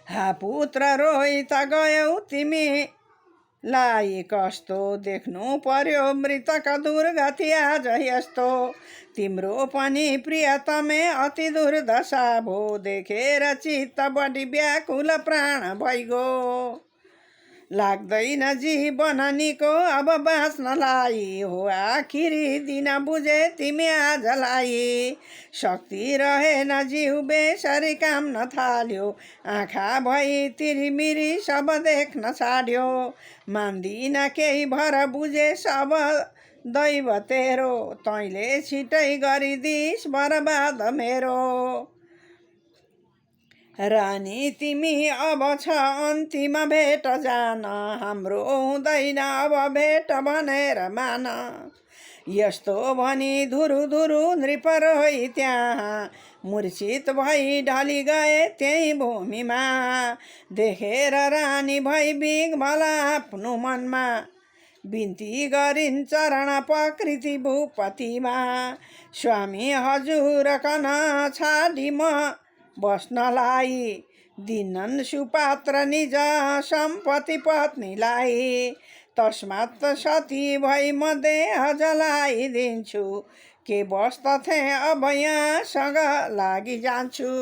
हा पुत्र रोइ त गयौ तिमीलाई कस्तो देख्नु पर्यो मृतक दुर्गति आज यस्तो। तिम्रो पनि प्रियतमे अति दुर्दशा भो देखेर चित्त बढी व्याकुल प्राण भइगो। लाग्दैन जीवन निको अब बाँच्नलाई हो आखिरी दिन बुझे तिमी आजलाई। शक्ति रहेन जिउ बेसरी काम्न थाल्यो आँखा भई तिरिमिरी सब देख्न छाड्यो। मान्दिन केही भर बुझे सब दैव तेरो तैँले छिटै गरिदिस् बर्बाद मेरो। रानी तिमी अब छ अन्तिम भेट जान हाम्रो हुँदैन अब भेट भनेर मान। यस्तो भनी धुरु धुरु नृप रोइ त्यहाँ मूर्छित भई ढली गए त्यही भूमिमा। देखेर रानी भई बिगबल आफ्नो मनमा बिन्ती गरिन् चरण प्रकृति भूपतिमा। स्वामी हजुर कन छाडी म बस्नलाई दिनन् सुपात्र निज सम्पत्ति पत्नीलाई। तस्मात् सती भई म देह जलाइदिन्छु के बस्त थे अब यहाँसँग लागि जान्छु।